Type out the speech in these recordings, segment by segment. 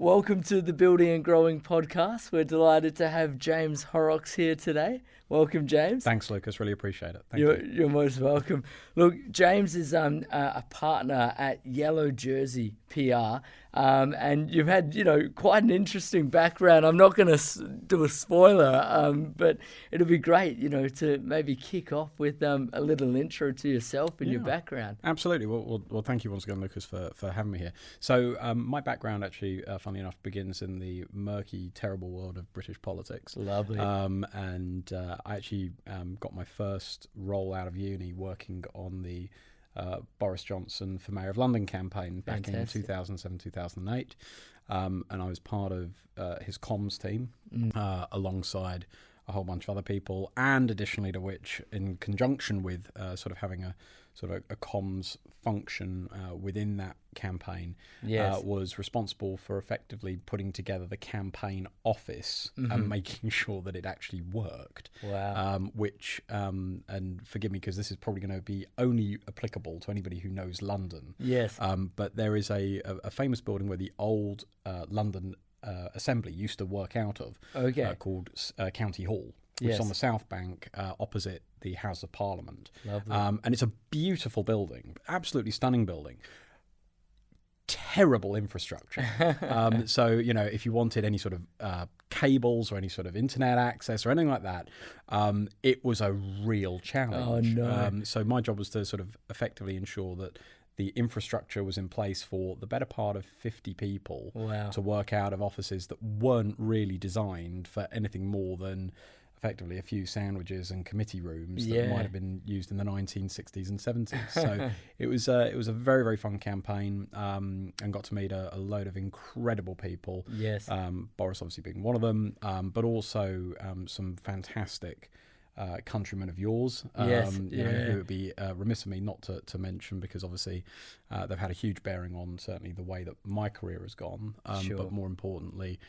welcome to the Building and Growing podcast. We're delighted to have James Horrax here today. Welcome, James. Thanks, Lucas. Really appreciate it. Thank you. You're most welcome. Look, James is a partner at Yellow Jersey PR, and you've had, quite an interesting background. I'm not going to do a spoiler, but it'll be great, to maybe kick off with a little intro to yourself and your background. Absolutely. Well, thank you once again, Lucas, for having me here. So my background actually, funnily enough, begins in the murky, terrible world of British politics. Lovely. And I actually got my first role out of uni working on the Boris Johnson for Mayor of London campaign back in 2007, 2008. And I was part of his comms team alongside a whole bunch of other people, and additionally to which, in conjunction with sort of having a comms function within that campaign, was responsible for effectively putting together the campaign office and making sure that it actually worked. Wow. Which, and forgive me because this is probably going to be only applicable to anybody who knows London. Yes. But there is a famous building where the old London Assembly used to work out of, called County Hall, which is on the South Bank opposite the House of Parliament. Lovely. And it's a beautiful building, absolutely stunning building. Terrible infrastructure. So, if you wanted any sort of cables or any sort of internet access or anything like that, it was a real challenge. Oh, no. So my job was to sort of effectively ensure that the infrastructure was in place for the better part of 50 people to work out of offices that weren't really designed for anything more than effectively a few sandwiches and committee rooms that might have been used in the 1960s and 70s. So it was a very, very fun campaign, and got to meet a load of incredible people. Yes. Boris obviously being one of them, but also some fantastic countrymen of yours, who would be remiss of me not to mention, because obviously they've had a huge bearing on certainly the way that my career has gone, but more importantly,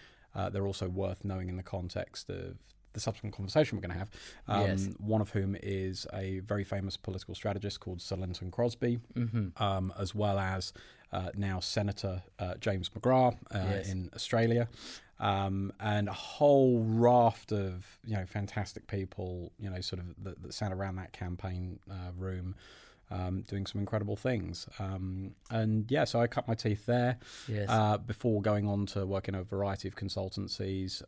they're also worth knowing in the context of the subsequent conversation we're going to have, one of whom is a very famous political strategist called Sir Linton Crosby, as well as now Senator James McGrath in Australia. And a whole raft of fantastic people sort of that sat around that campaign room, doing some incredible things. So I cut my teeth there before going on to work in a variety of consultancies,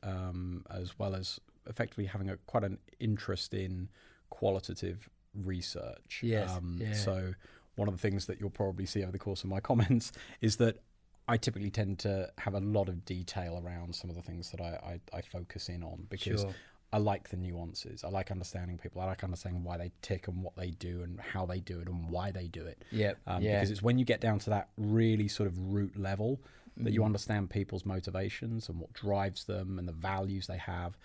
as well as effectively having quite an interest in qualitative research. So one of the things that you'll probably see over the course of my comments is that I typically tend to have a lot of detail around some of the things that I focus in on, because I like the nuances. I like understanding people. I like understanding why they tick and what they do and how they do it and why they do it. Because it's when you get down to that really sort of root level that you understand people's motivations and what drives them and the values they have.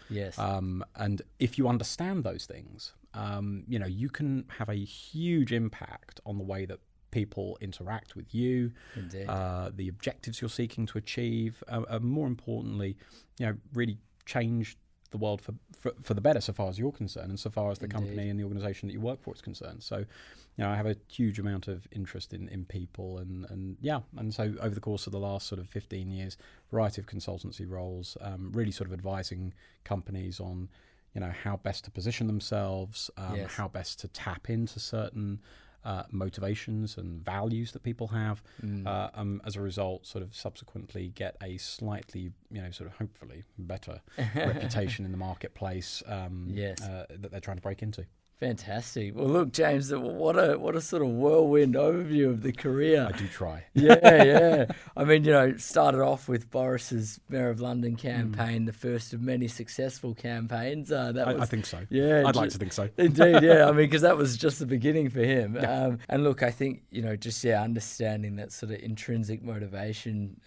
And if you understand those things, you can have a huge impact on the way that people interact with you, the objectives you're seeking to achieve, more importantly, really change the world for the better, so far as you're concerned, and so far as the company and the organization that you work for is concerned. So, I have a huge amount of interest in people, and so over the course of the last sort of 15 years, variety of consultancy roles, really sort of advising companies on, how best to position themselves, how best to tap into certain motivations and values that people have, as a result, sort of subsequently get a slightly, sort of hopefully better reputation in the marketplace that they're trying to break into. Fantastic. Well, look, James, what a sort of whirlwind overview of the career. I do try. I mean, started off with Boris's Mayor of London campaign, the first of many successful campaigns. I think so. Yeah, I'd like to think so. Indeed, yeah. I mean, because that was just the beginning for him. And look, I think understanding that sort of intrinsic motivation,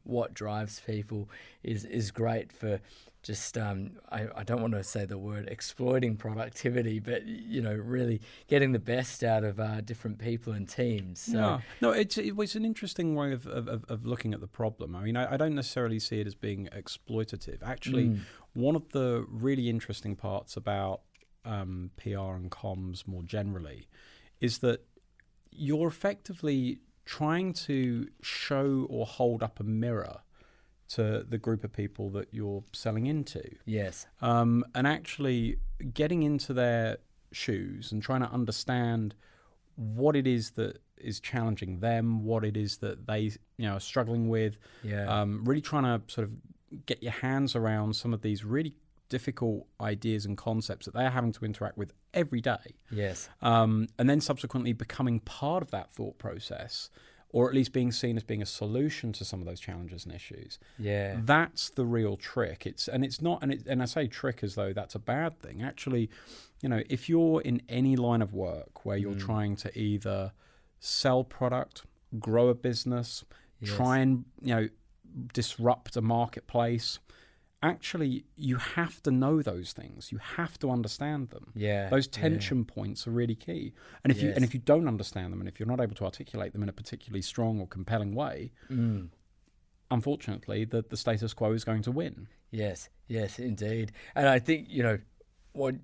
what drives people is great for just I don't want to say the word exploiting productivity, but really getting the best out of different people and teams. So no, it's an interesting way of looking at the problem. I mean, I don't necessarily see it as being exploitative. Actually, one of the really interesting parts about PR and comms more generally is that you're effectively trying to show or hold up a mirror to the group of people that you're selling into. Yes. And actually getting into their shoes and trying to understand what it is that is challenging them, what it is that they are struggling with. Yeah. Really trying to sort of get your hands around some of these really difficult ideas and concepts that they're having to interact with every day. Yes. And then subsequently becoming part of that thought process, or at least being seen as being a solution to some of those challenges and issues. Yeah. That's the real trick. And I say trick as though that's a bad thing. Actually, if you're in any line of work where you're trying to either sell product, grow a business, try and, disrupt a marketplace, actually you have to know those things. You have to understand them. Yeah. Those tension points are really key. And if you don't understand them, and if you're not able to articulate them in a particularly strong or compelling way, unfortunately the status quo is going to win. Yes, indeed. And I think, what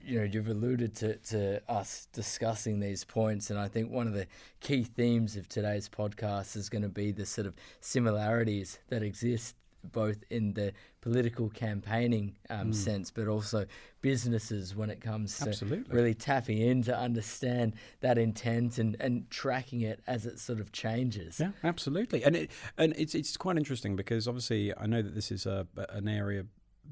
you've alluded to us discussing these points, and I think one of the key themes of today's podcast is going to be the sort of similarities that exist both in the political campaigning sense, but also businesses when it comes to really tapping in to understand that intent and tracking it as it sort of changes. Yeah, absolutely. And it's quite interesting because obviously I know that this is an area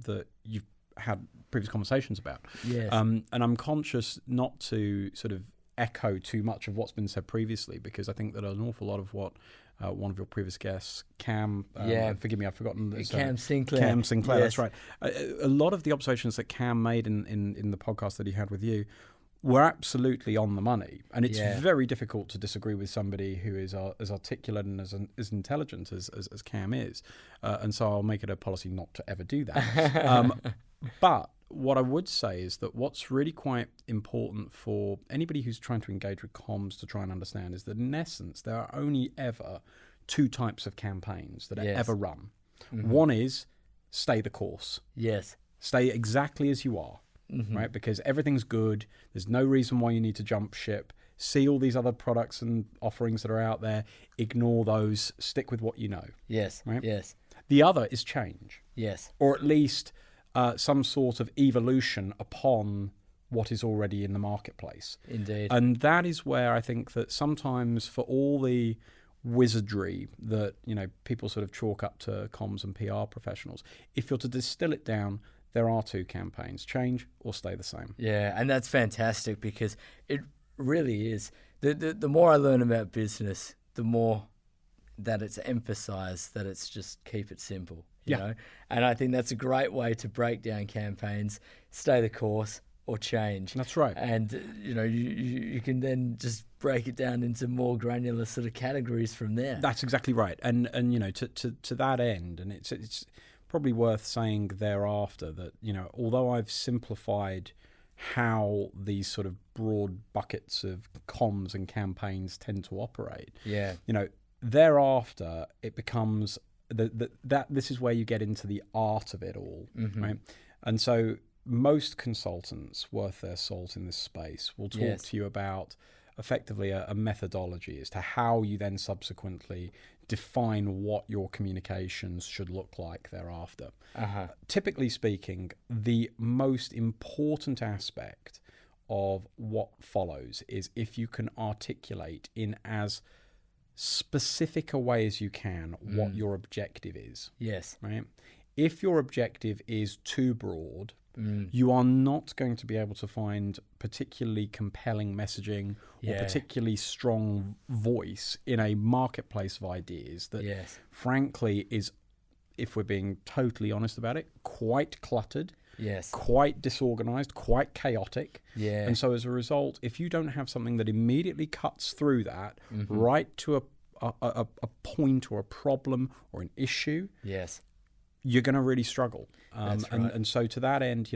that you've had previous conversations about. Yes. And I'm conscious not to sort of echo too much of what's been said previously, because I think that an awful lot of what one of your previous guests, Cam, forgive me, I've forgotten this. Cam Sinclair. Cam Sinclair, yes. That's right. A lot of the observations that Cam made in the podcast that he had with you were absolutely on the money. And it's very difficult to disagree with somebody who is as articulate and as intelligent as Cam is. And so I'll make it a policy not to ever do that. But what I would say is that what's really quite important for anybody who's trying to engage with comms to try and understand is that in essence, there are only ever two types of campaigns that are ever run. Mm-hmm. One is stay the course. Yes. Stay exactly as you are, right? Because everything's good. There's no reason why you need to jump ship. See all these other products and offerings that are out there. Ignore those. Stick with what you know. Yes. Right? Yes. The other is change. Yes. Or at least some sort of evolution upon what is already in the marketplace. Indeed. And that is where I think that sometimes for all the wizardry that people sort of chalk up to comms and PR professionals, if you're to distill it down, there are two campaigns: change or stay the same. Yeah, and that's fantastic because it really is. The more I learn about business, the more that it's emphasized that it's just keep it simple. You know? And I think that's a great way to break down campaigns: stay the course or change. That's right. And you can then just break it down into more granular sort of categories from there. That's exactly right. And to that end, and it's probably worth saying thereafter that although I've simplified how these sort of broad buckets of comms and campaigns tend to operate, thereafter it becomes that this is where you get into the art of it all, right? And so most consultants worth their salt in this space will talk to you about effectively a methodology as to how you then subsequently define what your communications should look like thereafter. Typically speaking, the most important aspect of what follows is if you can articulate in as specific a way as you can what your objective is. Yes. Right? If your objective is too broad, you are not going to be able to find particularly compelling messaging or particularly strong voice in a marketplace of ideas that, frankly, is, if we're being totally honest about it, quite cluttered, quite disorganized, quite chaotic. And so as a result, if you don't have something that immediately cuts through that right to a point or a problem or an issue, you're going to really struggle. And so to that end,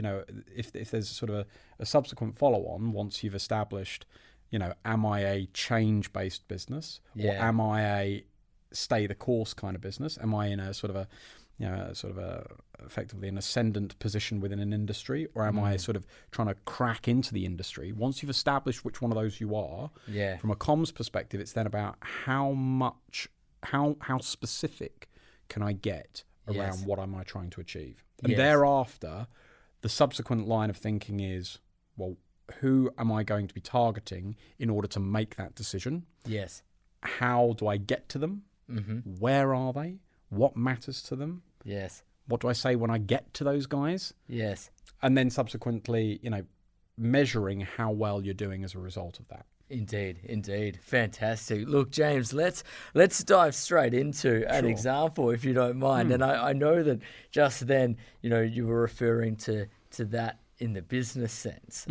if there's sort of a subsequent follow-on, once you've established, am I a change-based business or am I a stay the course kind of business? Am I in a sort of effectively an ascendant position within an industry, or am I sort of trying to crack into the industry? Once you've established which one of those you are, from a comms perspective, it's then about how specific can I get around what am I trying to achieve. And Yes. thereafter, the subsequent line of thinking is, well, who am I going to be targeting in order to make that decision? Yes. How do I get to them? Where are they? What matters to them? Yes. What do I say when I get to those guys? Yes. And then subsequently, measuring how well you're doing as a result of that. Indeed. Fantastic. Look, James, let's dive straight into an example, if you don't mind. And I know that just then, you were referring to that in the business sense.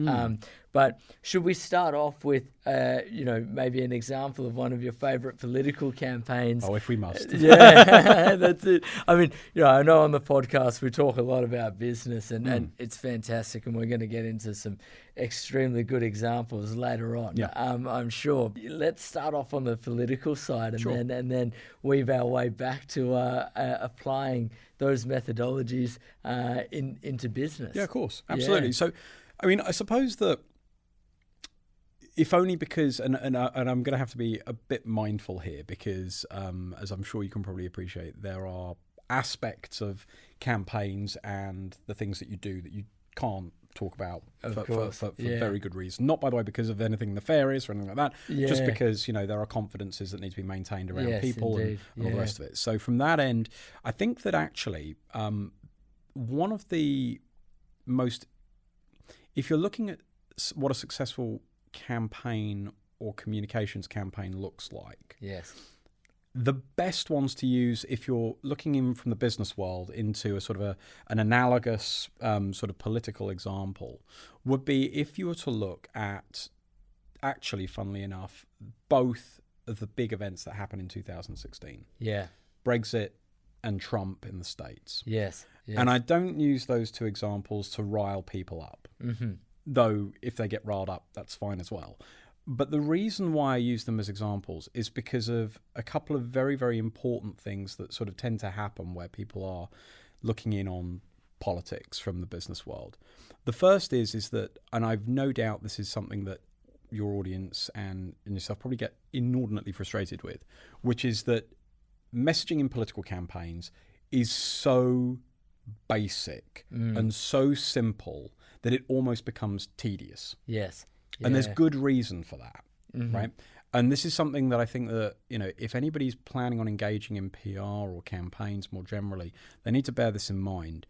But should we start off with, maybe an example of one of your favorite political campaigns? Oh, if we must. Yeah, that's it. I mean, I know on the podcast we talk a lot about business and it's fantastic, and we're going to get into some extremely good examples later on. Yeah. I'm sure. Let's start off on the political side and then weave our way back to applying those methodologies into business. Yeah, of course. Absolutely. Yeah. So, I mean, I suppose that if only because, and I'm going to have to be a bit mindful here because, as I'm sure you can probably appreciate, there are aspects of campaigns and the things that you do that you can't talk about for very good reason. Not, by the way, because of anything nefarious or anything like that, just because, there are confidences that need to be maintained around people and all the rest of it. So from that end, I think that actually one of the most, if you're looking at what a successful campaign or communications campaign looks like, the best ones to use if you're looking in from the business world into a sort of an analogous sort of political example would be if you were to look at, actually, funnily enough, both of the big events that happened in 2016. Brexit and Trump in the States. Yes. And I don't use those two examples to rile people up. Though if they get riled up, that's fine as well. But the reason why I use them as examples is because of a couple of very, very important things that sort of tend to happen where people are looking in on politics from the business world. The first is that, and I've no doubt this is something that your audience and yourself probably get inordinately frustrated with, which is that messaging in political campaigns is so basic and so simple that it almost becomes tedious. Yes. And there's good reason for that, right? And this is something that I think that, if anybody's planning on engaging in PR or campaigns more generally, they need to bear this in mind.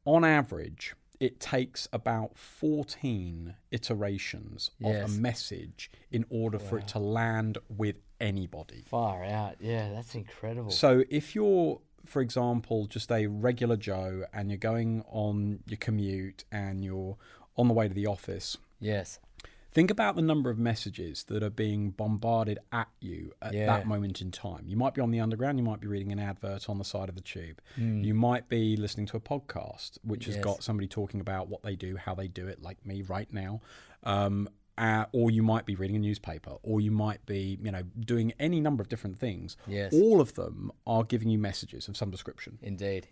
On average, it takes about 14 iterations of a message in order for it to land with anybody. Far out. Yeah, that's incredible. So if you're, for example, just a regular Joe and you're going on your commute and you're on the way to the office, think about the number of messages that are being bombarded at you at that moment in time. You might be on the underground, you might be reading an advert on the side of the tube. You might be listening to a podcast which has got somebody talking about what they do, how they do it, like me right now. Or you might be reading a newspaper, or you might be, doing any number of different things. All of them are giving you messages of some description. Indeed.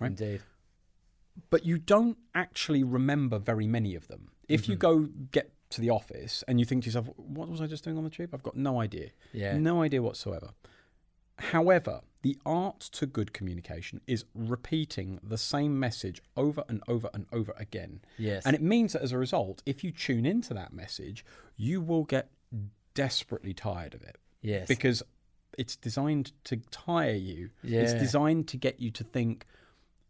But you don't actually remember very many of them. If you go get to the office and you think to yourself, what was I just doing on the tube? I've got no idea. No idea whatsoever. However, the art to good communication is repeating the same message over and over and over again. And it means that as a result, if you tune into that message, you will get desperately tired of it. Because it's designed to tire you. It's designed to get you to think,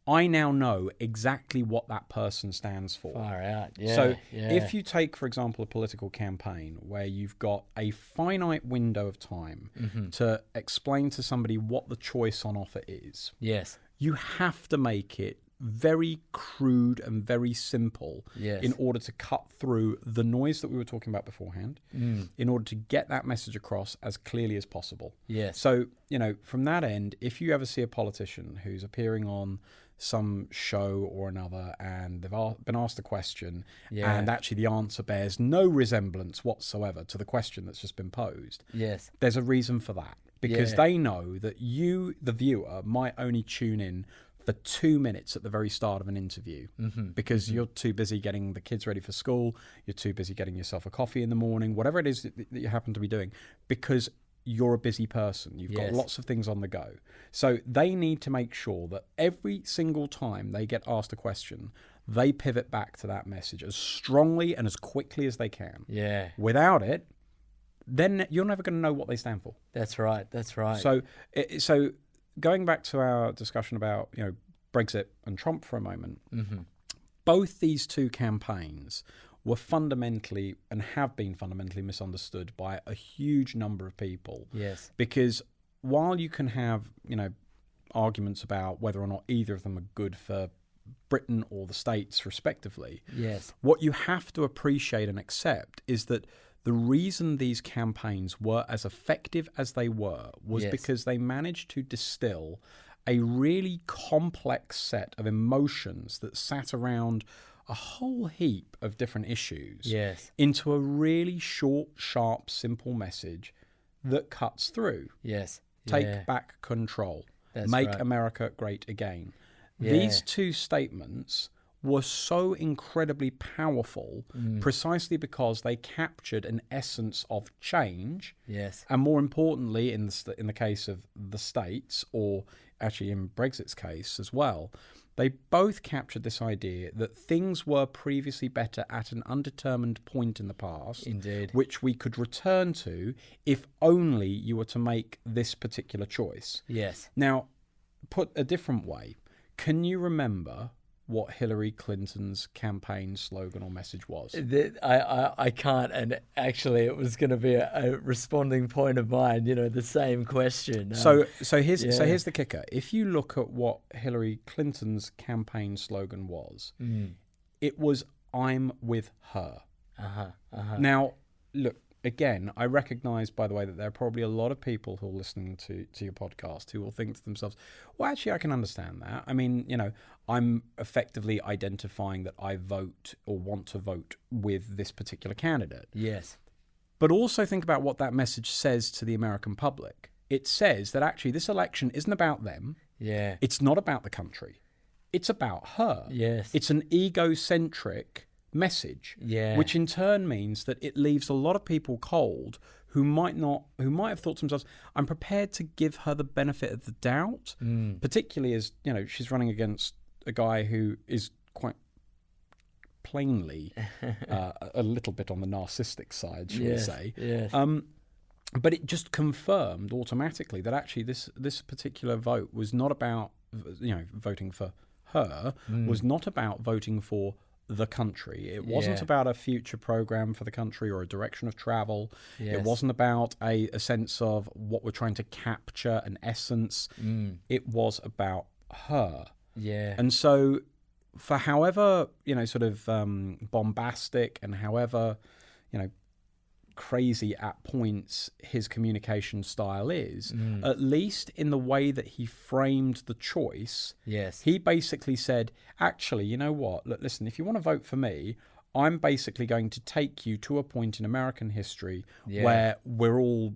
I now know exactly what that person stands for. Far out. So if you take, for example, a political campaign where you've got a finite window of time to explain to somebody what the choice on offer is, you have to make it very crude and very simple in order to cut through the noise that we were talking about beforehand, in order to get that message across as clearly as possible. So, from that end, if you ever see a politician who's appearing on some show or another and they've been asked a question and actually the answer bears no resemblance whatsoever to the question that's just been posed, there's a reason for that, because they know that you, the viewer, might only tune in for 2 minutes at the very start of an interview because you're too busy getting the kids ready for school, you're too busy getting yourself a coffee in the morning, whatever it is that you happen to be doing, because you're a busy person. You've got lots of things on the go. So they need to make sure that every single time they get asked a question, they pivot back to that message as strongly and as quickly as they can. Yeah. Without it, then you're never going to know what they stand for. That's right. So going back to our discussion about, Brexit and Trump for a moment, both these two campaigns were fundamentally and have been fundamentally misunderstood by a huge number of people. Yes. Because while you can have, arguments about whether or not either of them are good for Britain or the States respectively, what you have to appreciate and accept is that the reason these campaigns were as effective as they were was because they managed to distill a really complex set of emotions that sat around a whole heap of different issues into a really short, sharp, simple message that cuts through. Take back control. Make America great again. These two statements were so incredibly powerful precisely because they captured an essence of change. And more importantly, in the case of the States, or actually in Brexit's case as well, they both captured this idea that things were previously better at an undetermined point in the past, which we could return to if only you were to make this particular choice. Now, put a different way, can you remember what Hillary Clinton's campaign slogan or message was? I can't, and actually it was going to be a responding point of mine, the same question. So here's the kicker. If you look at what Hillary Clinton's campaign slogan was, it was, "I'm with her." Now, look, again, I recognize, by the way, that there are probably a lot of people who are listening to your podcast who will think to themselves, well, actually, I can understand that. I mean, I'm effectively identifying that I vote or want to vote with this particular candidate. But also think about what that message says to the American public. It says that actually this election isn't about them. It's not about the country. It's about her. It's an egocentric message, which in turn means that it leaves a lot of people cold who might have thought to themselves, I'm prepared to give her the benefit of the doubt, particularly as she's running against a guy who is quite plainly a little bit on the narcissistic side, shall we say. But it just confirmed automatically that actually this particular vote was not about voting for her, was not about voting for the country. It wasn't about a future program for the country or a direction of travel. It wasn't about a sense of what we're trying to capture, an essence. It was about her. And so for however, bombastic and however, crazy at points his communication style is, at least in the way that he framed the choice, he basically said, actually, you know what, look, listen, if you want to vote for me, I'm basically going to take you to a point in American history where we're all,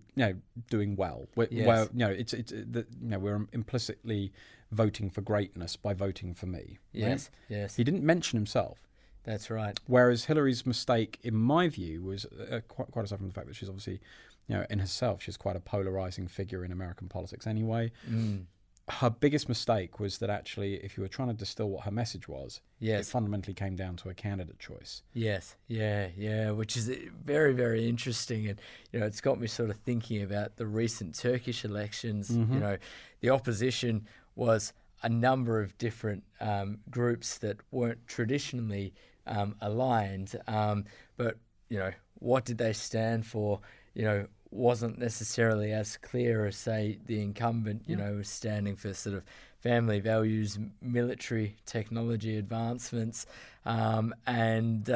doing well. Where we're implicitly voting for greatness by voting for me. He didn't mention himself. That's right. Whereas Hillary's mistake, in my view, was quite aside from the fact that she's obviously, in herself, she's quite a polarizing figure in American politics anyway. Her biggest mistake was that actually, if you were trying to distill what her message was, it fundamentally came down to a candidate choice. Which is very, very interesting. And, it's got me sort of thinking about the recent Turkish elections. The opposition was a number of different groups that weren't traditionally aligned, but what did they stand for? Wasn't necessarily as clear as, say, the incumbent. Was standing for sort of family values, military technology advancements, and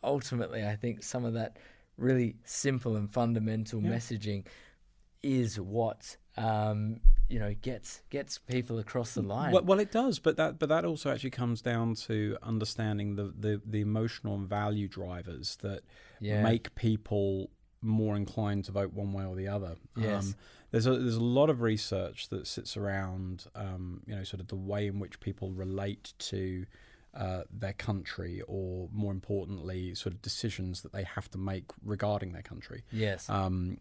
ultimately, I think some of that really simple and fundamental messaging is what gets people across the line. Well, it does, but that also actually comes down to understanding the emotional and value drivers that make people more inclined to vote one way or the other. There's a lot of research that sits around sort of the way in which people relate to their country, or more importantly, sort of decisions that they have to make regarding their country. Yes. And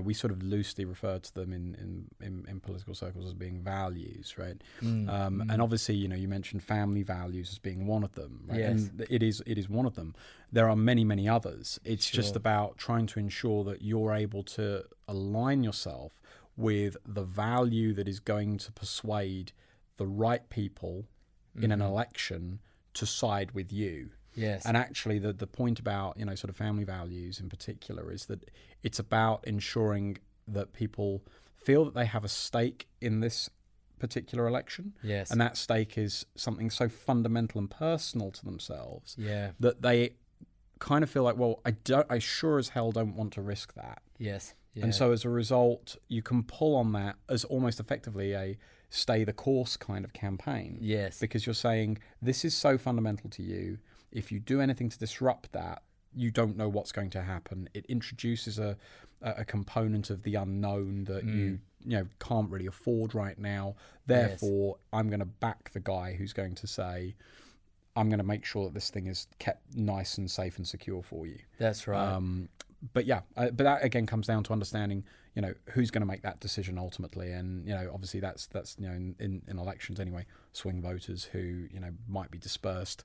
we sort of loosely refer to them in political circles as being values, right? And obviously, you mentioned family values as being one of them, right? Yes. And it is one of them. There are many, many others. It's just about trying to ensure that you're able to align yourself with the value that is going to persuade the right people in an election to side with you. Yes. And actually the point about, sort of family values in particular is that it's about ensuring that people feel that they have a stake in this particular election. Yes. And that stake is something so fundamental and personal to themselves that they kind of feel like, well, I sure as hell don't want to risk that. Yes. Yeah. And so as a result, you can pull on that as almost effectively a stay the course kind of campaign. Yes. Because you're saying, this is so fundamental to you. If you do anything to disrupt that, you don't know what's going to happen. It introduces a component of the unknown that you can't really afford right now. Therefore, I'm going to back the guy who's going to say, I'm going to make sure that this thing is kept nice and safe and secure for you. That's right. But that again comes down to understanding, who's going to make that decision ultimately, and obviously that's in elections anyway, swing voters who might be dispersed,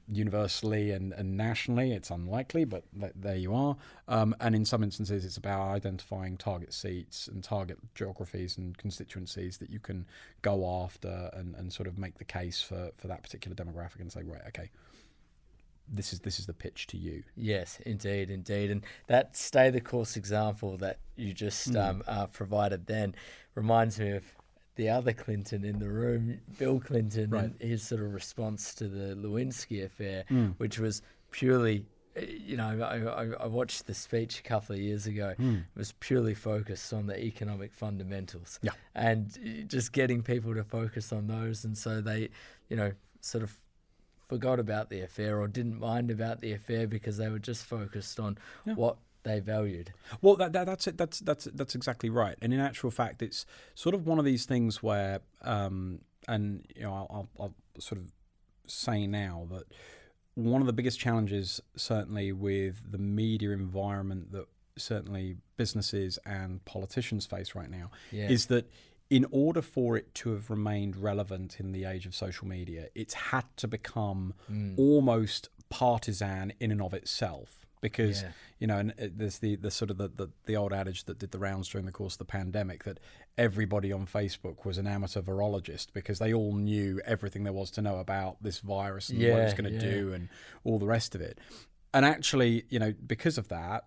universally and nationally. It's unlikely, but there you are. And in some instances, it's about identifying target seats and target geographies and constituencies that you can go after and sort of make the case for that particular demographic and say, right, okay, this is the pitch to you. Yes, indeed. And that stay the course example that you just provided then reminds me of the other Clinton in the room, Bill Clinton, and his sort of response to the Lewinsky affair, which was purely, I watched the speech a couple of years ago. It was purely focused on the economic fundamentals and just getting people to focus on those. And so they, sort of forgot about the affair or didn't mind about the affair because they were just focused on what they valued. Well, that's it. That's exactly right. And in actual fact, it's sort of one of these things where, I'll sort of say now that one of the biggest challenges, certainly with the media environment that certainly businesses and politicians face right now, is that in order for it to have remained relevant in the age of social media, it's had to become almost partisan in and of itself. Because, and there's the sort of the old adage that did the rounds during the course of the pandemic that everybody on Facebook was an amateur virologist because they all knew everything there was to know about this virus and what it was going to do and all the rest of it. And actually, because of that,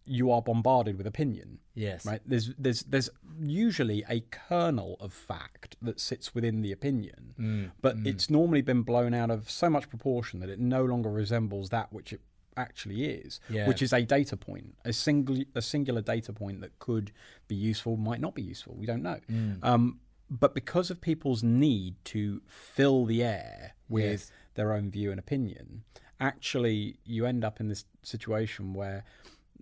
you are bombarded with opinion. Yes. Right. There's usually a kernel of fact that sits within the opinion, but it's normally been blown out of so much proportion that it no longer resembles that which it actually is, which is a data point, a singular data point that could be useful, might not be useful. We don't know. But because of people's need to fill the air with their own view and opinion, actually you end up in this situation where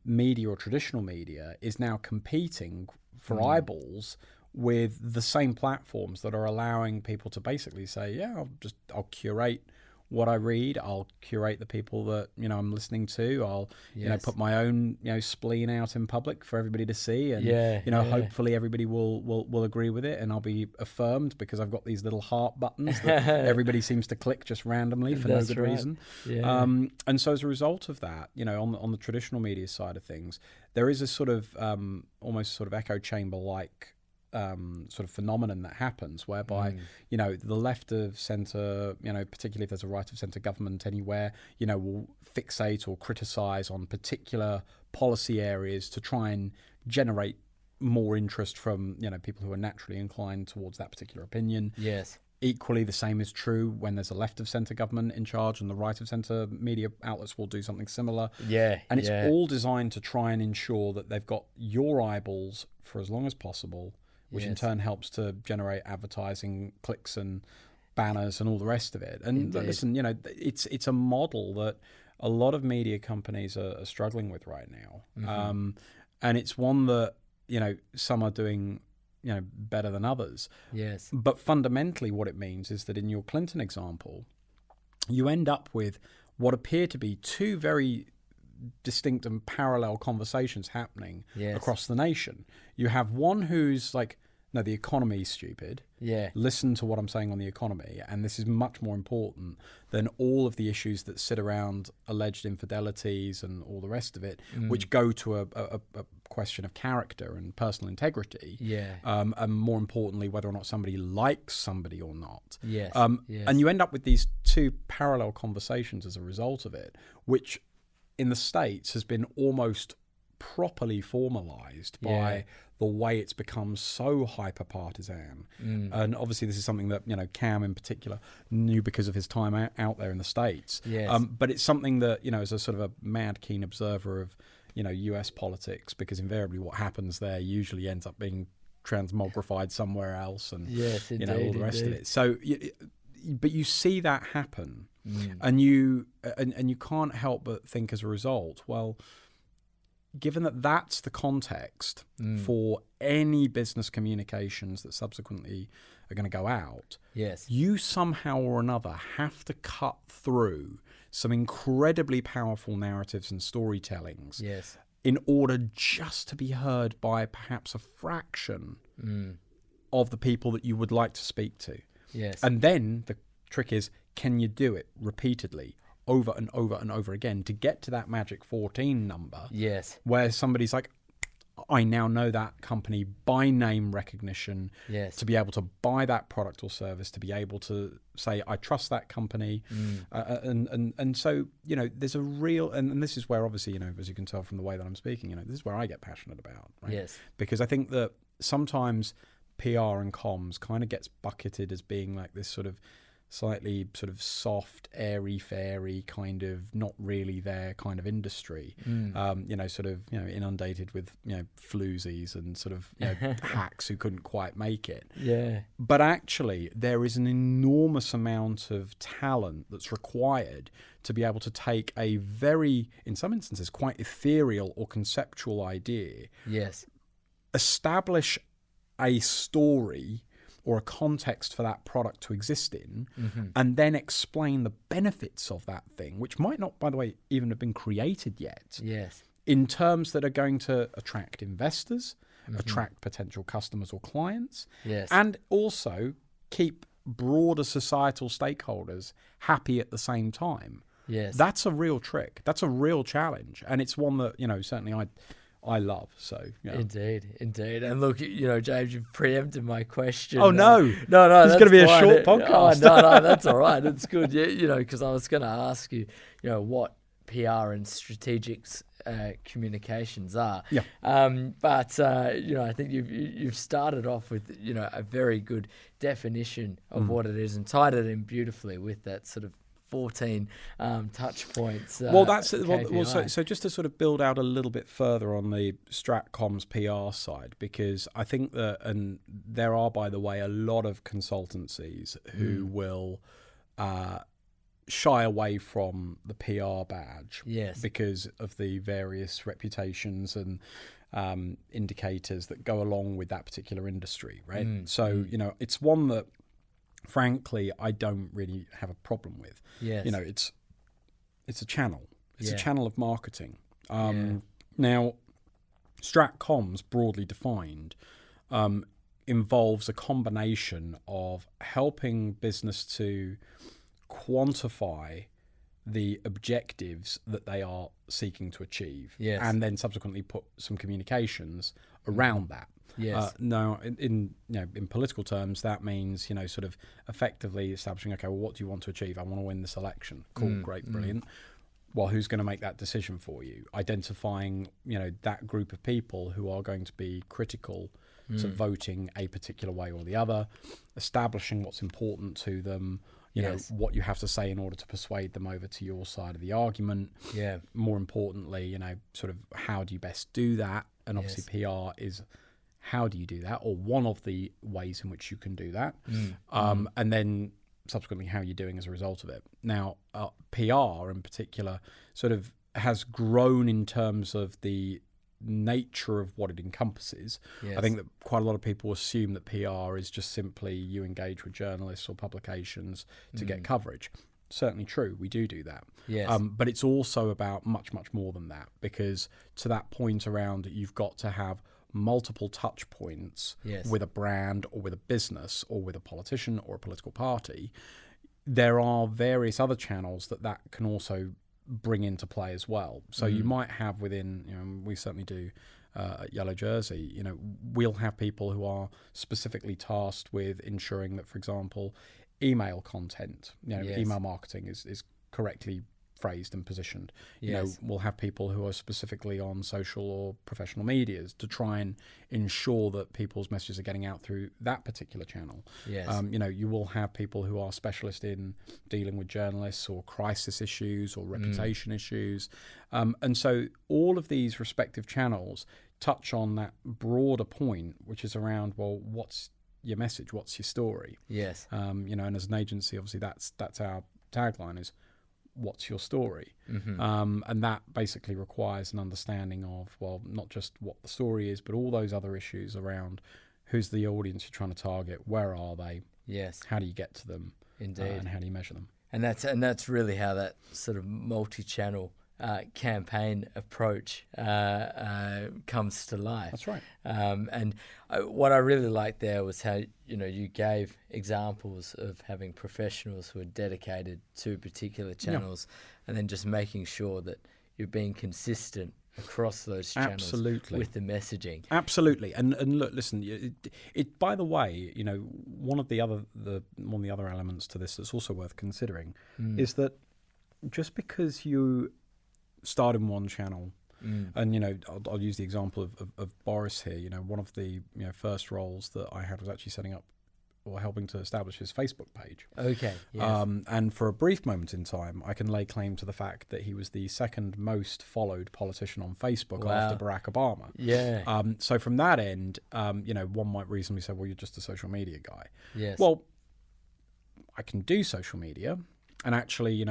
media or traditional media is now competing for eyeballs with the same platforms that are allowing people to basically say, I'll curate what I read, I'll curate the people that I'm listening to, I'll put my own spleen out in public for everybody to see, and hopefully everybody will agree with it, and I'll be affirmed because I've got these little heart buttons that everybody seems to click just randomly for no good reason. And so as a result of that, on the traditional media side of things, there is a sort of almost sort of echo chamber like sort of phenomenon that happens whereby the left of centre, particularly if there's a right of centre government anywhere, will fixate or criticise on particular policy areas to try and generate more interest from people who are naturally inclined towards that particular opinion. Yes. Equally, the same is true when there's a left of centre government in charge, and the right of centre media outlets will do something similar. And it's all designed to try and ensure that they've got your eyeballs for as long as possible, which in turn helps to generate advertising, clicks and banners and all the rest of it. And listen, it's a model that a lot of media companies are struggling with right now. And it's one that, some are doing better than others. Yes. But fundamentally what it means is that in your Clinton example, you end up with what appear to be two very distinct and parallel conversations happening across the nation. You have one who's like, no, the economy is stupid. Yeah. Listen to what I'm saying on the economy. And this is much more important than all of the issues that sit around alleged infidelities and all the rest of it, which go to a question of character and personal integrity. Yeah. And more importantly, whether or not somebody likes somebody or not. Yes. And you end up with these two parallel conversations as a result of it, which in the States has been almost properly formalized by the way it's become so hyper partisan. And obviously this is something that Cam in particular knew because of his time out there in the States. But it's something that as a sort of a mad keen observer of US politics, because invariably what happens there usually ends up being transmogrified somewhere else, and all the rest of it. So but you see that happen, and you can't help but think as a result, well, given that that's the context for any business communications that subsequently are going to go out, you somehow or another have to cut through some incredibly powerful narratives and storytellings in order just to be heard by perhaps a fraction of the people that you would like to speak to. And then the trick is, can you do it repeatedly, over and over and over again, to get to that magic 14 number? Where somebody's like, I now know that company by name recognition, to be able to buy that product or service, to be able to say, I trust that company. And so, there's a real, and this is where obviously, as you can tell from the way that I'm speaking, this is where I get passionate about, right? Because I think that sometimes PR and comms kind of gets bucketed as being like this sort of slightly sort of soft, airy, fairy kind of not really there kind of industry, inundated with floozies and sort of hacks who couldn't quite make it. But actually, there is an enormous amount of talent that's required to be able to take a very, in some instances, quite ethereal or conceptual idea, establish a story or a context for that product to exist in, and then explain the benefits of that thing, which might not, by the way, even have been created yet, in terms that are going to attract investors, attract potential customers or clients, and also keep broader societal stakeholders happy at the same time. That's a real trick. That's a real challenge. And it's one that, certainly I love. So Indeed. And look, James, you've preempted my question. Oh no, it's going to be a short podcast. No, that's all right. It's good. Because I was going to ask you, what PR and strategic communications are. But I think you've started off with a very good definition of what it is and tied it in beautifully with that sort of 14 touch points. So just to sort of build out a little bit further on the Stratcom's PR side, because I think that, and there are, by the way, a lot of consultancies who will shy away from the PR badge because of the various reputations and indicators that go along with that particular industry, right? It's one that, frankly, I don't really have a problem with. It's a channel. It's a channel of marketing. Now, Stratcoms, broadly defined, involves a combination of helping business to quantify the objectives that they are seeking to achieve, and then subsequently put some communications around that. Now, in political terms, that means sort of effectively establishing, okay, well, what do you want to achieve? I want to win this election. Cool, great, brilliant. Well, who's going to make that decision for you? Identifying that group of people who are going to be critical to voting a particular way or the other. Establishing what's important to them. What you have to say in order to persuade them over to your side of the argument. More importantly, sort of how do you best do that? And obviously, PR is, how do you do that, or one of the ways in which you can do that, and then subsequently how you're doing as a result of it. Now, PR in particular sort of has grown in terms of the nature of what it encompasses. Yes. I think that quite a lot of people assume that PR is just simply you engage with journalists or publications to get coverage. Certainly true, we do that. Yes. But it's also about much more than that, because to that point around, you've got to have multiple touch points with a brand or with a business or with a politician or a political party. There are various other channels that can also bring into play as well. So you might have within, we certainly do at Yellow Jersey, we'll have people who are specifically tasked with ensuring that, for example, email content, email marketing is correctly phrased and positioned. We'll have people who are specifically on social or professional medias to try and ensure that people's messages are getting out through that particular channel. You will have people who are specialist in dealing with journalists or crisis issues or reputation issues. And so all of these respective channels touch on that broader point, which is around, well, what's your message? What's your story? Yes. And as an agency, obviously that's our tagline is, what's your story? And that basically requires an understanding of, well, not just what the story is, but all those other issues around who's the audience you're trying to target, where are they, how do you get to them, indeed, and how do you measure them? And that's really how that sort of multi-channel campaign approach comes to life. That's right. And what I really liked there was how you gave examples of having professionals who are dedicated to particular channels, and then just making sure that you're being consistent across those channels with the messaging. Absolutely. And look, listen, it by the way, one of the other elements to this that's also worth considering is that just because you start in one channel, and I'll use the example of Boris here. One of the first roles that I had was actually setting up or helping to establish his Facebook page. Okay. Yes. And for a brief moment in time, I can lay claim to the fact that he was the second most followed politician on Facebook after Barack Obama. Yeah. So from that end, one might reasonably say, well, you're just a social media guy. Yes. Well, I can do social media. And actually,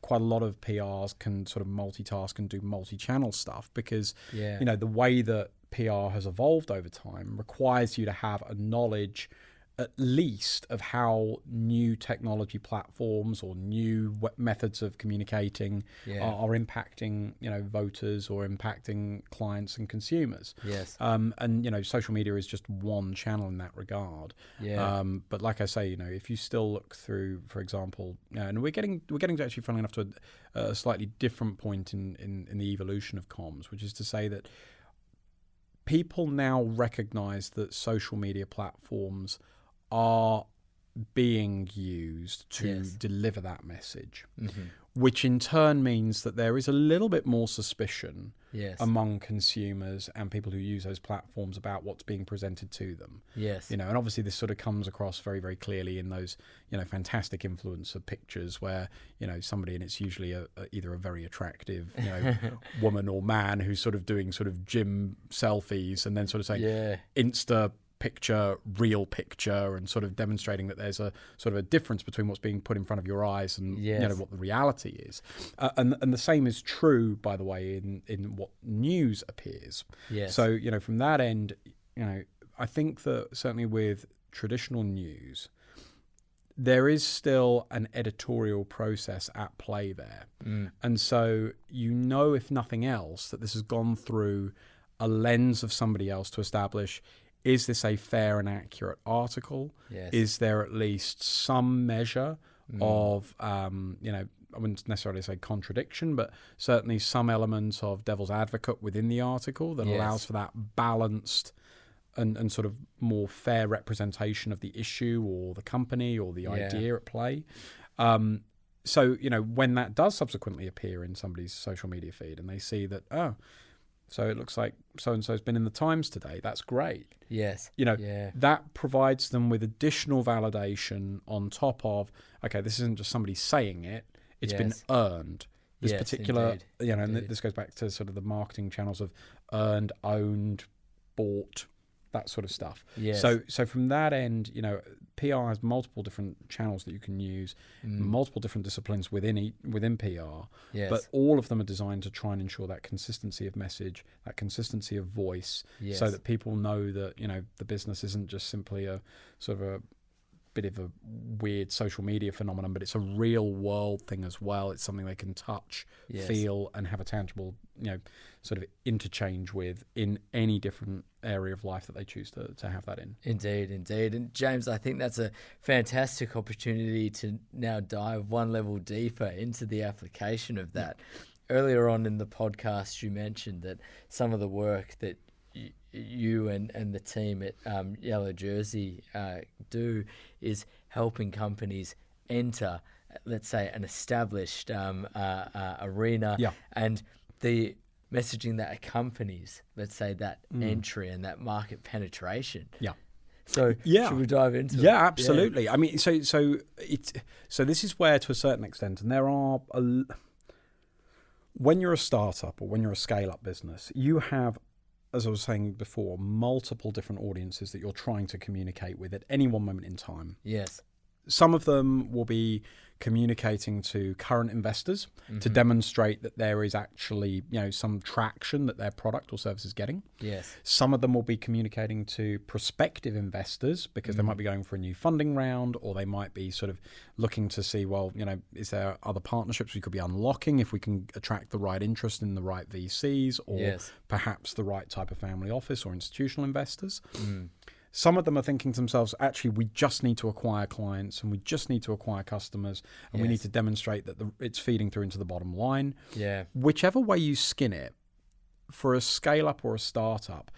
quite a lot of PRs can sort of multitask and do multi-channel stuff because, the way that PR has evolved over time requires you to have a knowledge at least of how new technology platforms or new methods of communicating are impacting, voters or impacting clients and consumers. Yes. And social media is just one channel in that regard. Yeah. But like I say, if you still look through, for example, and we're getting to actually, funnily enough, to a slightly different point in the evolution of comms, which is to say that people now recognize that social media platforms are being used to deliver that message, which in turn means that there is a little bit more suspicion among consumers and people who use those platforms about what's being presented to them. Yes. And obviously this sort of comes across very, very clearly in those, fantastic influencer pictures where, somebody, and it's usually either a very attractive, woman or man who's sort of doing sort of gym selfies and then sort of saying Insta picture, real picture, and sort of demonstrating that there's a sort of a difference between what's being put in front of your eyes and what the reality is. And the same is true, by the way, in what news appears. Yes. So, from that end, I think that certainly with traditional news, there is still an editorial process at play there. And so, if nothing else, that this has gone through a lens of somebody else to establish, is this a fair and accurate article? Yes. Is there at least some measure of, I wouldn't necessarily say contradiction, but certainly some elements of devil's advocate within the article that allows for that balanced and sort of more fair representation of the issue or the company or the idea at play. So, when that does subsequently appear in somebody's social media feed and they see that, so it looks like so-and-so's been in the Times today. That's great. Yes. That provides them with additional validation on top of, okay, this isn't just somebody saying it. It's been earned. This particular, indeed. And this goes back to sort of the marketing channels of earned, owned, bought, that sort of stuff. Yes. So from that end, you know, PR has multiple different channels that you can use, multiple different disciplines within PR, Yes. but all of them are designed to try and ensure that consistency of message, that consistency of voice, Yes. so that people know that, you know, the business isn't just simply a sort of a bit of a weird social media phenomenon, but it's a real world thing as well. It's something they can touch, Yes. feel, and have a tangible, you know, sort of interchange with in any different area of life that they choose to have that in. Indeed. And James, I think that's a fantastic opportunity to now dive one level deeper into the application of that. Earlier on in the podcast, you mentioned that some of the work that you and the team at Yellow Jersey do is helping companies enter, let's say, an established arena, and the messaging that accompanies, let's say, that entry and that market penetration. So should we dive into it? Yeah, absolutely. I mean, so this is where, to a certain extent, and there are when you're a startup or when you're a scale-up business, you have, as I was saying before, multiple different audiences that you're trying to communicate with at any one moment in time. Yes. Some of them will be communicating to current investors to demonstrate that there is actually, you know, some traction that their product or service is getting. Yes. Some of them will be communicating to prospective investors because they might be going for a new funding round, or they might be sort of looking to see, well, you know, is there other partnerships we could be unlocking if we can attract the right interest in the right VCs, or perhaps the right type of family office or institutional investors. Some of them are thinking to themselves, actually, we just need to acquire clients and we just need to acquire customers, and we need to demonstrate that it's feeding through into the bottom line. Yeah. Whichever way you skin it, for a scale-up or a startup,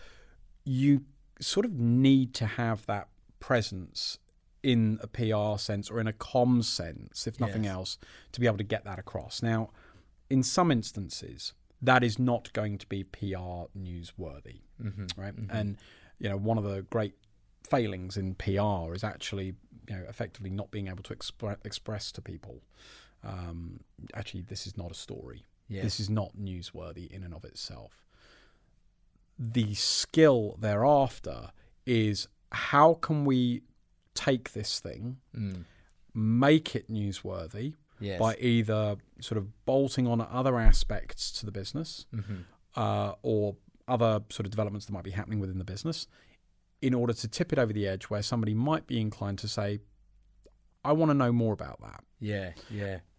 you sort of need to have that presence in a PR sense or in a comms sense, if nothing else, to be able to get that across. Now, in some instances, that is not going to be PR newsworthy, right? And, you know, one of the great failings in PR is actually, you know, effectively not being able to express to people, actually, this is not a story. This is not newsworthy in and of itself. The skill thereafter is, how can we take this thing, make it newsworthy by either sort of bolting on other aspects to the business or other sort of developments that might be happening within the business, in order to tip it over the edge where somebody might be inclined to say, I want to know more about that.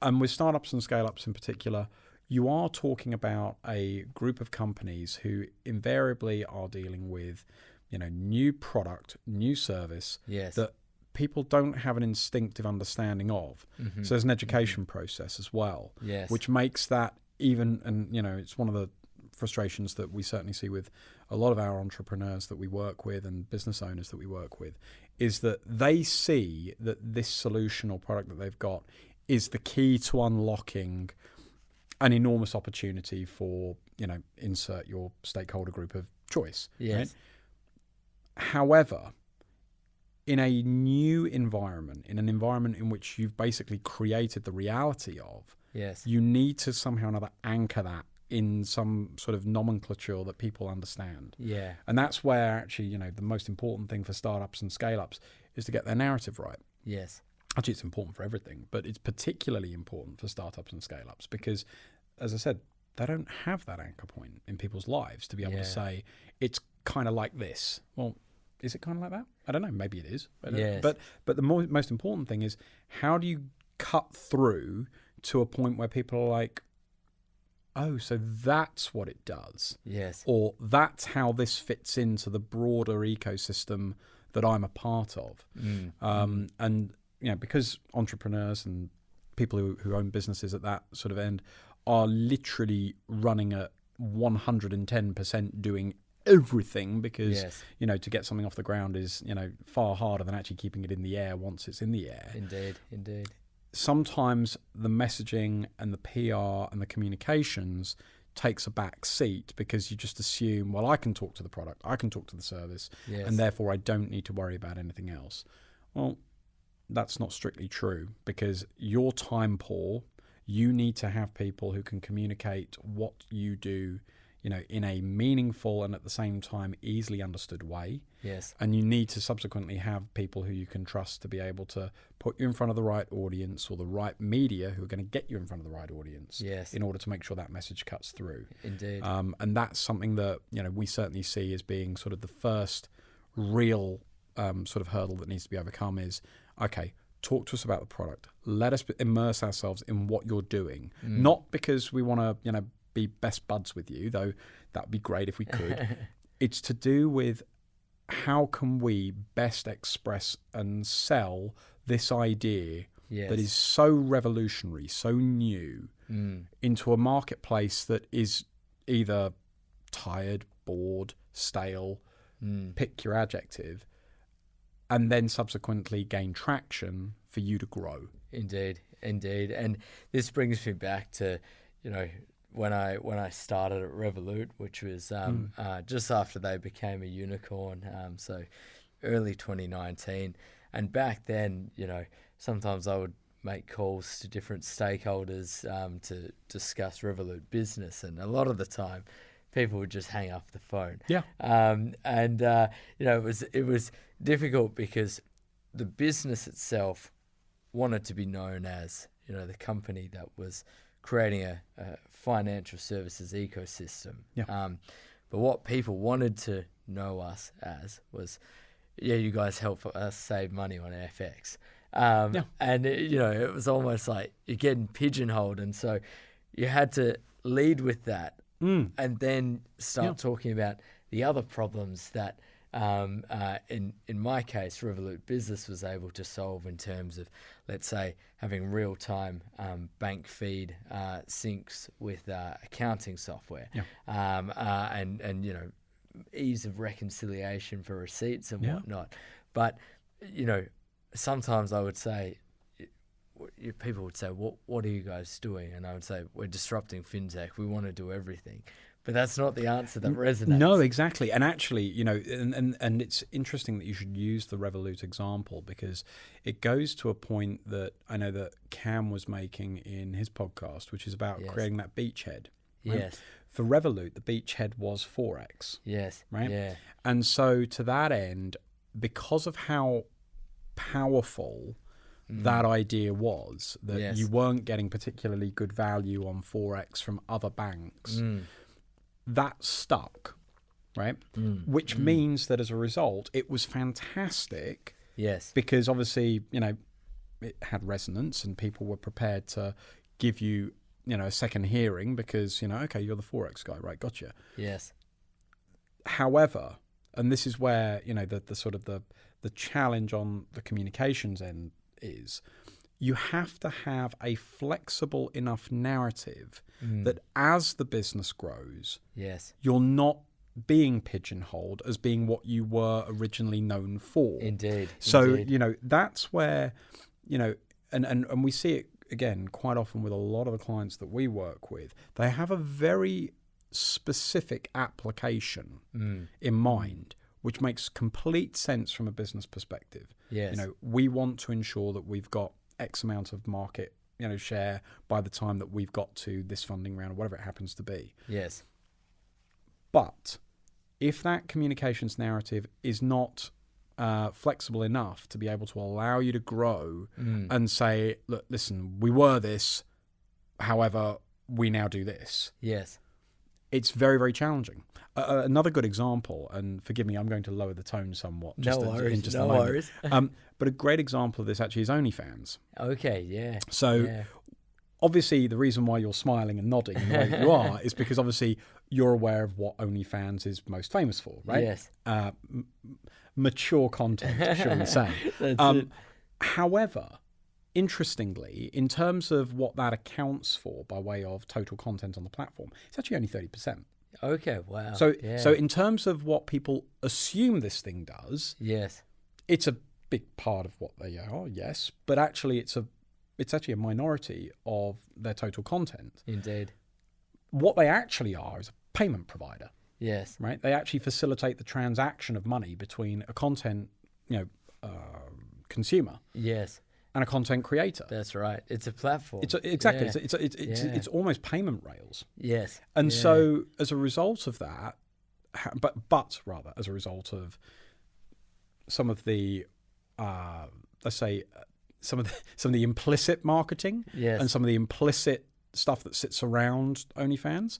And with startups and scale-ups in particular, you are talking about a group of companies who invariably are dealing with, you know, new product, new service that people don't have an instinctive understanding of. So there's an education process as well, which makes that even, and, you know, it's one of the frustrations that we certainly see with a lot of our entrepreneurs that we work with and business owners that we work with, is that they see that this solution or product that they've got is the key to unlocking an enormous opportunity for, you know, insert your stakeholder group of choice. Right? However, in a new environment, in an environment in which you've basically created the reality of, you need to somehow or another anchor that in some sort of nomenclature that people understand. And that's where actually, you know, the most important thing for startups and scale-ups is to get their narrative right. Actually, it's important for everything, but it's particularly important for startups and scale-ups because, as I said, they don't have that anchor point in people's lives to be able to say, it's kind of like this. Well, is it kind of like that? I don't know. Maybe it is. But the most important thing is, how do you cut through to a point where people are like, oh, so that's what it does. Or that's how this fits into the broader ecosystem that I'm a part of. And, you know, because entrepreneurs and people who own businesses at that sort of end are literally running at 110% doing everything because, you know, to get something off the ground is, you know, far harder than actually keeping it in the air once it's in the air. Indeed. Sometimes the messaging and the PR and the communications takes a back seat because you just assume, well, I can talk to the product, I can talk to the service, and therefore I don't need to worry about anything else. Well, that's not strictly true because you're time poor. You need to have people who can communicate what you do, in a meaningful and at the same time easily understood way. Yes. And you need to subsequently have people who you can trust to be able to put you in front of the right audience or the right media who are going to get you in front of the right audience. Yes. In order to make sure that message cuts through. Indeed. And that's something that, we certainly see as being sort of the first real sort of hurdle that needs to be overcome is, okay, talk to us about the product. Let us immerse ourselves in what you're doing. Not because we want to, be best buds with you, though that would be great if we could. It's to do with how can we best express and sell this idea that is so revolutionary, so new, into a marketplace that is either tired, bored, stale, pick your adjective, and then subsequently gain traction for you to grow. Indeed. And this brings me back to, when I started at Revolut, which was just after they became a unicorn, so early 2019. And back then, sometimes I would make calls to different stakeholders to discuss Revolut business, and a lot of the time, people would just hang up the phone. Yeah. It was difficult because the business itself wanted to be known as, the company that was creating a financial services ecosystem. Yeah. But what people wanted to know us as was, you guys help us save money on FX. And, it was almost like you're getting pigeonholed. And so you had to lead with that and then start talking about the other problems that, in my case, Revolut Business was able to solve in terms of, let's say, having real-time bank feed syncs with accounting software, and ease of reconciliation for receipts and whatnot. But sometimes I would say, people would say, "What are you guys doing?" And I would say, "We're disrupting fintech. We want to do everything." But that's not the answer that resonates. No, exactly. And actually, and it's interesting that you should use the Revolut example because it goes to a point that I know that Cam was making in his podcast, which is about creating that beachhead. Right? Yes. For Revolut, the beachhead was Horrax. Yes. Right? Yeah. And so to that end, because of how powerful that idea was, that you weren't getting particularly good value on Horrax from other banks, that stuck, right? Which means that as a result, it was fantastic. Yes. Because obviously, it had resonance and people were prepared to give you, a second hearing because, okay, you're the Horrax guy, right? Gotcha. Yes. However, and this is where, the sort of the challenge on the communications end is, you have to have a flexible enough narrative that as the business grows, you're not being pigeonholed as being what you were originally known for. Indeed. So, that's where, and we see it again quite often with a lot of the clients that we work with. They have a very specific application in mind, which makes complete sense from a business perspective. Yes. We want to ensure that we've got X amount of market, share by the time that we've got to this funding round or whatever it happens to be. Yes. But if that communications narrative is not flexible enough to be able to allow you to grow and say, look, listen, we were this, however, we now do this. Yes. It's very, very challenging. Another good example, and forgive me, I'm going to lower the tone somewhat. No worries. But a great example of this actually is OnlyFans. Okay, yeah. So obviously the reason why you're smiling and nodding in the way that you are is because obviously you're aware of what OnlyFans is most famous for, right? Yes. Mature content, shall we say. That's it. However, interestingly, in terms of what that accounts for by way of total content on the platform, it's actually only 30%. Okay, wow. So in terms of what people assume this thing does, it's a big part of what they are, yes, but actually it's actually a minority of their total content. Indeed. What they actually are is a payment provider. Yes. Right? They actually facilitate the transaction of money between a content, consumer. Yes. and a content creator. That's right. It's a platform. Exactly. Yeah. It's almost payment rails. Yes. And so as a result of that, but rather as a result of some of the, let's say, some of the implicit marketing and some of the implicit stuff that sits around OnlyFans,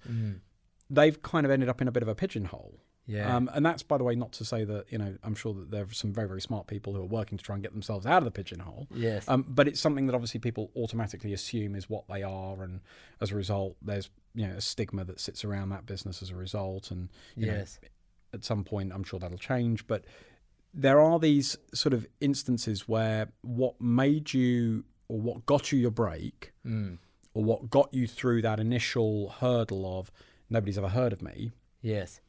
they've kind of ended up in a bit of a pigeonhole. Yeah. And that's, by the way, not to say that, I'm sure that there are some very, very smart people who are working to try and get themselves out of the pigeonhole. Yes. But it's something that obviously people automatically assume is what they are. And as a result, there's, a stigma that sits around that business as a result. And, at some point, I'm sure that'll change. But there are these sort of instances where what made you or what got you your break or what got you through that initial hurdle of nobody's ever heard of me. Yes.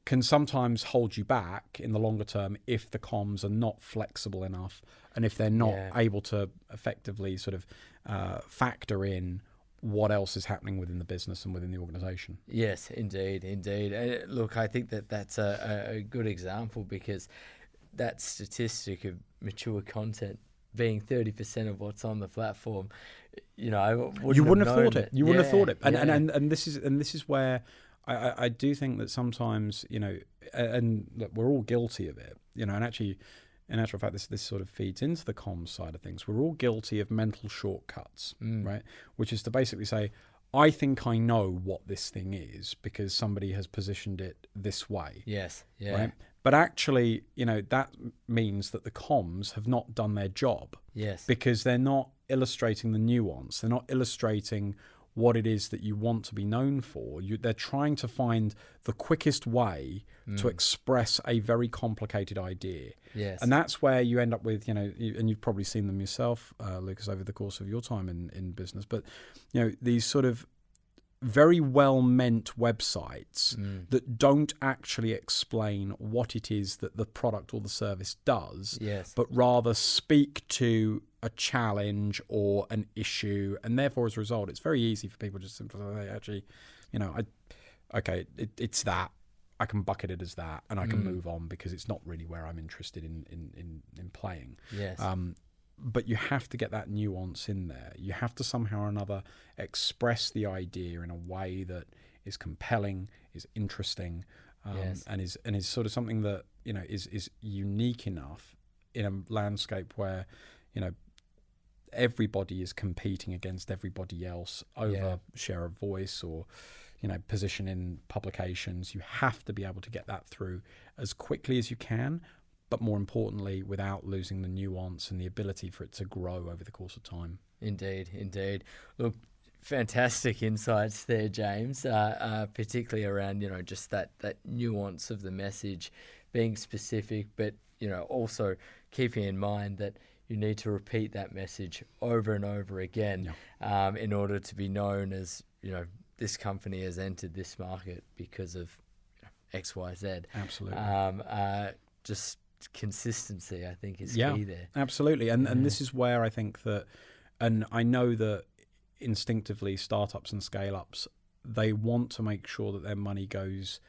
Can sometimes hold you back in the longer term if the comms are not flexible enough and if they're not able to effectively sort of factor in what else is happening within the business and within the organization. Yes, indeed. Look, I think that's a good example, because that statistic of mature content being 30% of what's on the platform, you wouldn't have thought it. You wouldn't have thought it. And this is where I do think that sometimes, and look, we're all guilty of it, and actually, in actual fact, this sort of feeds into the comms side of things. We're all guilty of mental shortcuts, right? Which is to basically say, I think I know what this thing is because somebody has positioned it this way. Yes. Yeah. Right? But actually, that means that the comms have not done their job. Yes. Because they're not illustrating the nuance. They're not illustrating what it is that you want to be known for. They're trying to find the quickest way to express a very complicated idea. Yes. And that's where you end up with, and you've probably seen them yourself, Lucas, over the course of your time in business, but, these sort of very well-meant websites that don't actually explain what it is that the product or the service does, but rather speak to a challenge or an issue, and therefore as a result it's very easy for people just simply say, actually, it's that, I can bucket it as that, and I can move on because it's not really where I'm interested in playing. Yes. But you have to get that nuance in there. You have to somehow or another express the idea in a way that is compelling, is interesting, and is sort of something that is unique enough in a landscape where everybody is competing against everybody else over share of voice or position in publications. You have to be able to get that through as quickly as you can, but more importantly, without losing the nuance and the ability for it to grow over the course of time. Indeed. Look, fantastic insights there, James, particularly around, just that nuance of the message being specific, but, also keeping in mind that you need to repeat that message over and over again in order to be known as, this company has entered this market because of X, Y, Z. Absolutely. Just consistency, I think, is key there. Absolutely. And this is where I think that, and I know that instinctively startups and scale-ups, they want to make sure that their money goes,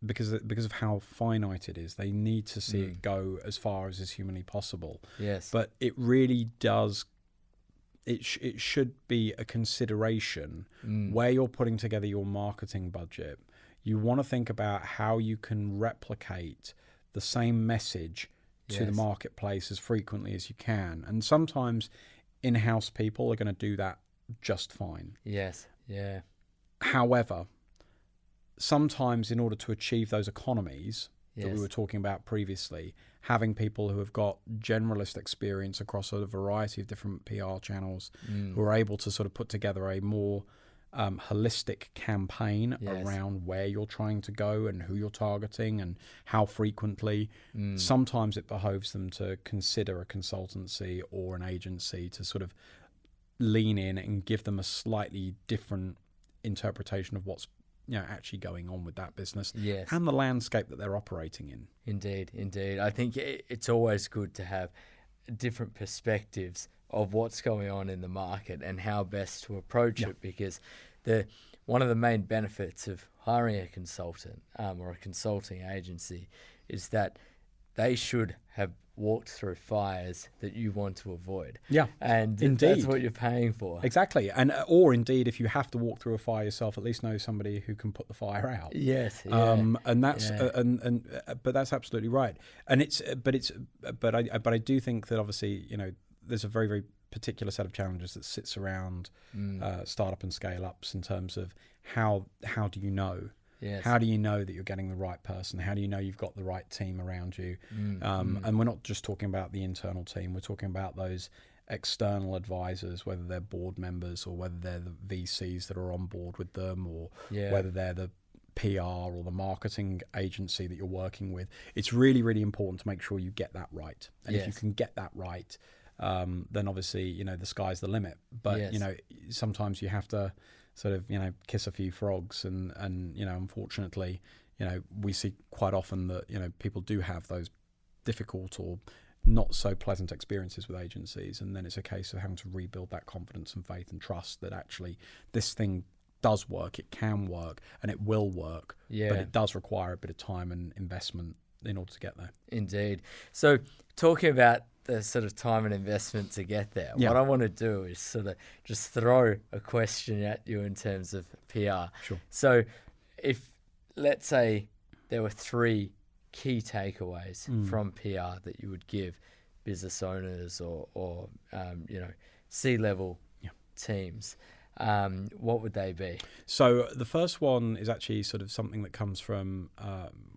because of how finite it is, they need to see it go as far as is humanly possible. Yes. But it really does, it should be a consideration where you're putting together your marketing budget. You want to think about how you can replicate the same message to the marketplace as frequently as you can. And sometimes in-house people are going to do that just fine. Yes, yeah. However, sometimes in order to achieve those economies that we were talking about previously, having people who have got generalist experience across a variety of different PR channels who are able to sort of put together a more holistic campaign around where you're trying to go and who you're targeting and how frequently. Sometimes it behoves them to consider a consultancy or an agency to sort of lean in and give them a slightly different interpretation of what's actually going on with that business and the landscape that they're operating in. Indeed. I think it's always good to have different perspectives of what's going on in the market and how best to approach it, because one of the main benefits of hiring a consultant or a consulting agency is that they should have walked through fires that you want to avoid. Yeah, and indeed. That's what you're paying for. Exactly. And or indeed, if you have to walk through a fire yourself, at least know somebody who can put the fire out. Yes. Yeah. And that's but that's absolutely right. And I do think that obviously, you know, there's a very, very particular set of challenges that sits around startup and scale ups in terms of how do you know. Yes. How do you know that you're getting the right person? How do you know you've got the right team around you? And we're not just talking about the internal team. We're talking about those external advisors, whether they're board members or whether they're the VCs that are on board with them, or whether they're the PR or the marketing agency that you're working with. It's really, really important to make sure you get that right. And if you can get that right, then obviously, you know, the sky's the limit. But, you know, sometimes you have to sort of, you know, kiss a few frogs, and you know, unfortunately, you know, we see quite often that, you know, people do have those difficult or not so pleasant experiences with agencies, and then it's a case of having to rebuild that confidence and faith and trust that actually this thing does work, it can work, and it will work, but it does require a bit of time and investment in order to get there. Indeed. So talking about the sort of time and investment to get there, what I want to do is sort of just throw a question at you in terms of PR. Sure. So if, let's say, there were 3 key takeaways from PR that you would give business owners or you know, C-level teams, what would they be? So the first one is actually sort of something that comes from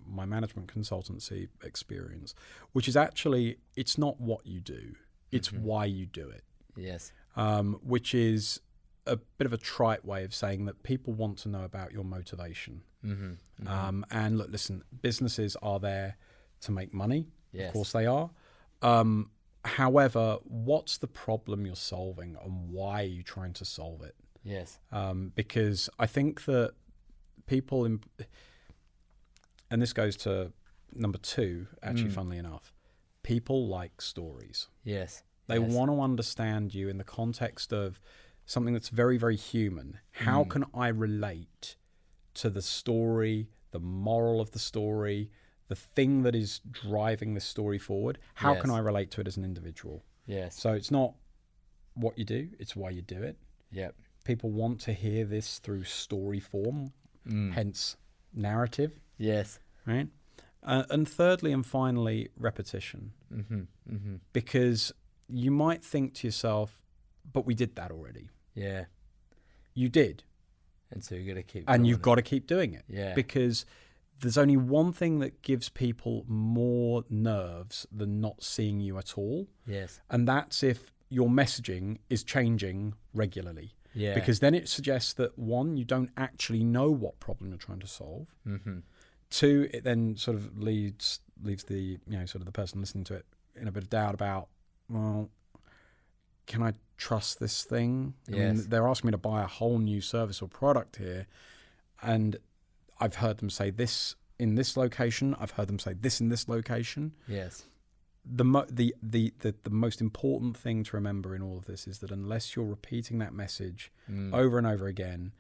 my management consultancy experience, which is actually, it's not what you do, it's why you do it. Yes. Which is a bit of a trite way of saying that people want to know about your motivation. And look, listen, businesses are there to make money. Of course they are. However, what's the problem you're solving, and why are you trying to solve it? Yes. Because I think that people, and this goes to number 2, actually, funnily enough, people like stories. Yes. They want to understand you in the context of something that's very, very human. How can I relate to the story, the moral of the story, the thing that is driving the story forward? How can I relate to it as an individual? Yes. So it's not what you do, it's why you do it. Yep. People want to hear this through story form, hence narrative. Yes. Right? And thirdly and finally, repetition. Because you might think to yourself, but we did that already. Yeah. You did. And so you've got to keep And doing you've got to keep doing it. Yeah. Because there's only one thing that gives people more nerves than not seeing you at all. Yes. And that's if your messaging is changing regularly. Yeah. Because then it suggests that 1, you don't actually know what problem you're trying to solve. 2, it then sort of leaves the, you know, sort of the person listening to it in a bit of doubt about, well, can I trust this thing? I mean, they're asking me to buy a whole new service or product here, and I've heard them say this in this location. I've heard them say this in this location. Yes. The most important thing to remember in all of this is that unless you're repeating that message over and over again,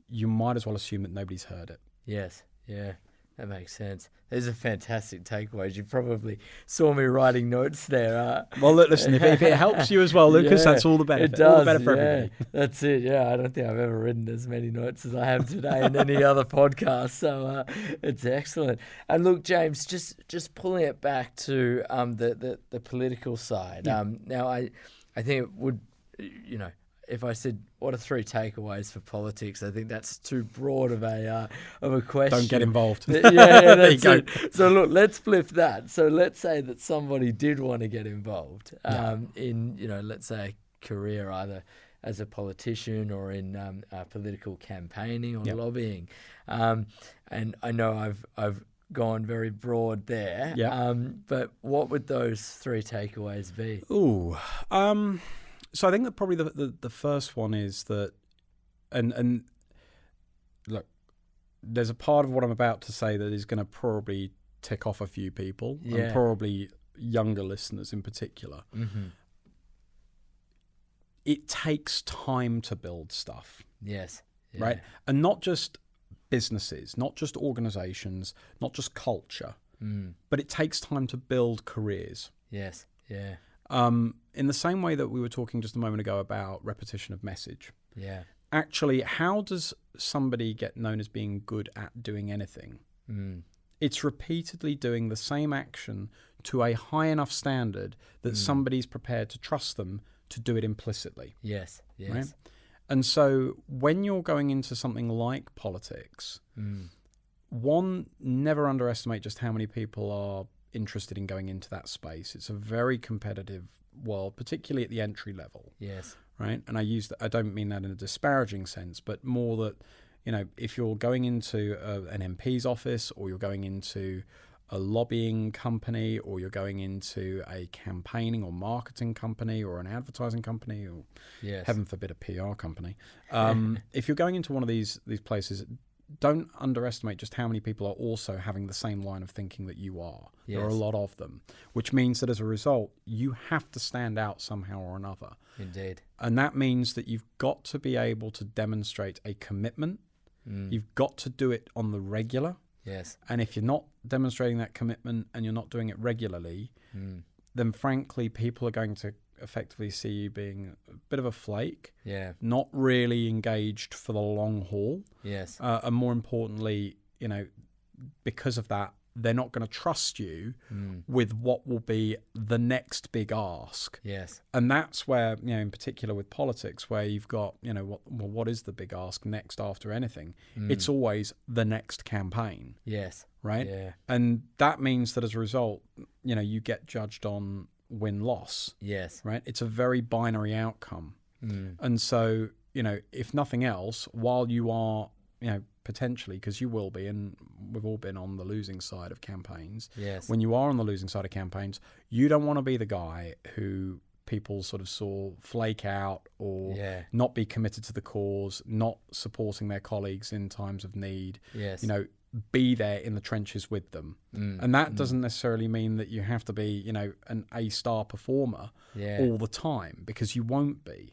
you might as well assume that nobody's heard it. Yes. Yeah. That makes sense. These are fantastic takeaways. You probably saw me writing notes there. Well, look, listen, if it helps you as well, Lucas, that's all the better. It does. All the better for everybody. That's it. Yeah, I don't think I've ever written as many notes as I have today in any other podcast. So it's excellent. And look, James, just pulling it back to the political side. Now, I think it would, you know, if I said, what are 3 takeaways for politics? I think that's too broad of a question. Don't get involved. Yeah, that's it. So look, let's flip that. So let's say that somebody did want to get involved in, you know, let's say a career either as a politician or in political campaigning or lobbying. And I know I've gone very broad there. But what would those 3 takeaways be? So I think that probably the first one is that, and look, there's a part of what I'm about to say that is going to probably tick off a few people, and probably younger listeners in particular. It takes time to build stuff. Yes. Right? And not just businesses, not just organizations, not just culture. but it takes time to build careers. Yes. Yeah. In the same way that we were talking just a moment ago about repetition of message. Yeah. Actually, how does somebody get known as being good at doing anything? It's repeatedly doing the same action to a high enough standard that somebody's prepared to trust them to do it implicitly. Yes. Yes. Right? And so when you're going into something like politics, one, never underestimate just how many people are interested in going into that space. It's a very competitive world, particularly at the entry level. Yes. Right. And I don't mean that in a disparaging sense, but more that, if you're going into an MP's office, or you're going into a lobbying company, or you're going into a campaigning or marketing company, or an advertising company, or heaven forbid a PR company. If you're going into one of these places, don't underestimate just how many people are also having the same line of thinking that you are. Yes. There are a lot of them, which means that as a result, you have to stand out somehow or another. Indeed. And that means that you've got to be able to demonstrate a commitment. You've got to do it on the regular. Yes. And if you're not demonstrating that commitment and you're not doing it regularly, then frankly, people are going to effectively see you being a bit of a flake, not really engaged for the long haul. Yes. And more importantly, because of that, they're not going to trust you with what will be the next big ask. Yes. And that's where, in particular with politics, where you've got, what is the big ask next after anything? It's always the next campaign. Yes. Right? Yeah. And that means that as a result, you get judged on win-loss. Yes. Right? It's a very binary outcome. And so, if nothing else, while you are, potentially, because you will be, and we've all been on the losing side of campaigns. Yes. When you are on the losing side of campaigns, you don't want to be the guy who people sort of saw flake out or not be committed to the cause, not supporting their colleagues in times of need. Yes. Be there in the trenches with them. And that doesn't necessarily mean that you have to be, an A-star performer all the time, because you won't be.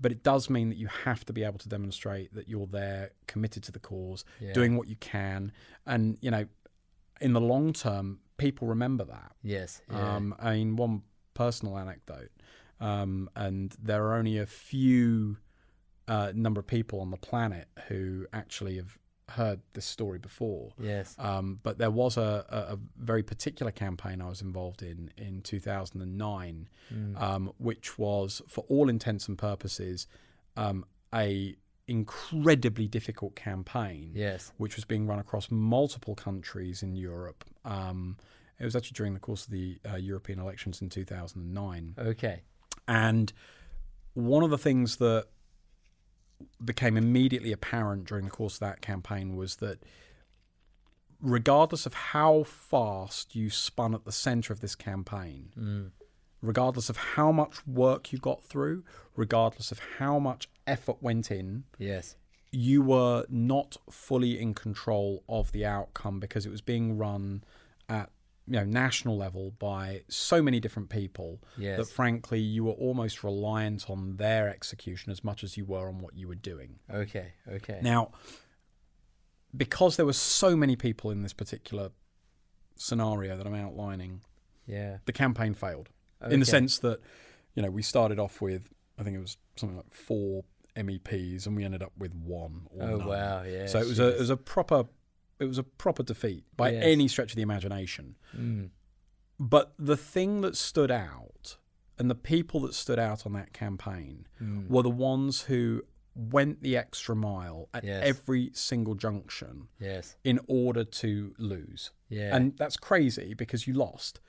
But it does mean that you have to be able to demonstrate that you're there, committed to the cause, doing what you can. And, in the long term, people remember that. Yes. One personal anecdote, and there are only a few number of people on the planet who actually have heard this story before. Yes. But there was a very particular campaign I was involved in 2009, which was, for all intents and purposes, a incredibly difficult campaign. Yes. Which was being run across multiple countries in Europe. It was actually during the course of the European elections in 2009. Okay. And one of the things that became immediately apparent during the course of that campaign was that regardless of how fast you spun at the center of this campaign, regardless of how much work you got through, regardless of how much effort went in, you were not fully in control of the outcome, because it was being run at national level by so many different people that frankly you were almost reliant on their execution as much as you were on what you were doing. Okay. Now, because there were so many people in this particular scenario that I'm outlining, the campaign failed. In the sense that, we started off with, I think it was something like 4 MEPs, and we ended up with 1 or none. Wow, yeah. So it was a proper defeat by any stretch of the imagination. But the thing that stood out, and the people that stood out on that campaign, were the ones who went the extra mile at every single junction in order to lose. And that's crazy, because you lost.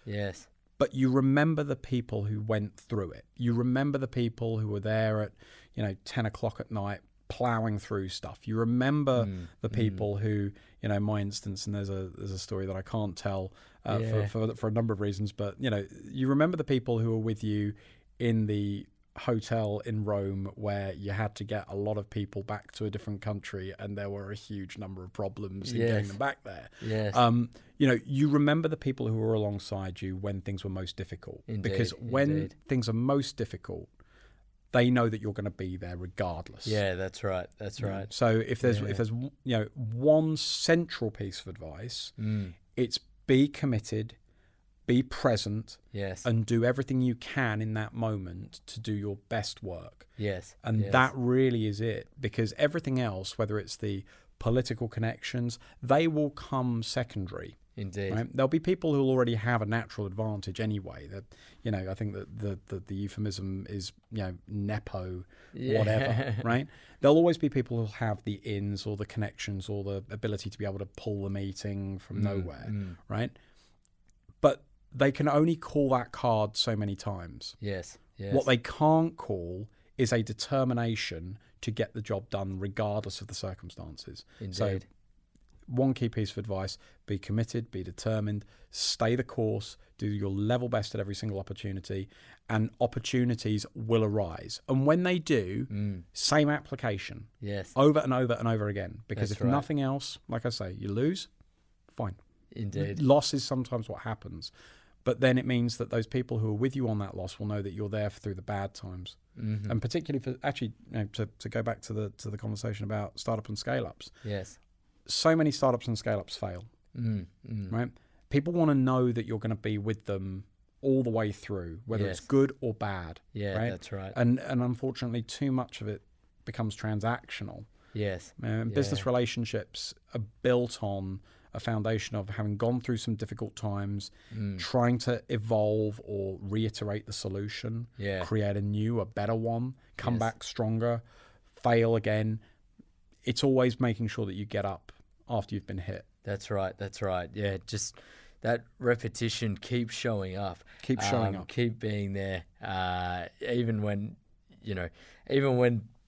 But you remember the people who went through it. You remember the people who were there at 10 o'clock at night plowing through stuff. You remember the people who, my instance, and there's a story that I can't tell for a number of reasons, but you remember the people who were with you in the hotel in Rome where you had to get a lot of people back to a different country, and there were a huge number of problems in getting them back there. You remember the people who were alongside you when things were most difficult. Because when things are most difficult, they know that you're going to be there regardless. Yeah, that's right. So if there's one central piece of advice, it's be committed, be present, yes, and do everything you can in that moment to do your best work. yes, And yes. that really is it, because everything else, whether it's the political connections, they will come secondary. Indeed. Right? There'll be people who already have a natural advantage anyway. That, you know, I think that the euphemism is, you know, nepo, whatever, right? There'll always be people who'll have the ins or the connections or the ability to be able to pull the meeting from nowhere, right? But they can only call that card so many times. Yes, yes. What they can't call is a determination to get the job done regardless of the circumstances. Indeed. So one key piece of advice: be committed, be determined, stay the course, do your level best at every single opportunity, and opportunities will arise. And when they do, same application. Yes. Over and over and over again. Because That's if right. nothing else, like I say, you lose, fine. Indeed. Loss is sometimes what happens. But then it means that those people who are with you on that loss will know that you're there through the bad times. Mm-hmm. And particularly for, actually, you know, to go back to the conversation about startup and scale-ups, Yes. so many startups and scale-ups fail, right? People want to know that you're going to be with them all the way through, whether Yes. it's good or bad. Yeah, right? that's right. And unfortunately, too much of it becomes transactional. Yes. Business relationships are built on a foundation of having gone through some difficult times, trying to evolve or reiterate the solution, create a better one, come back stronger, fail again. It's always making sure that you get up after you've been hit. That's right. That's right. Yeah, just that repetition, keep showing up. Keep showing up. Keep being there. Even when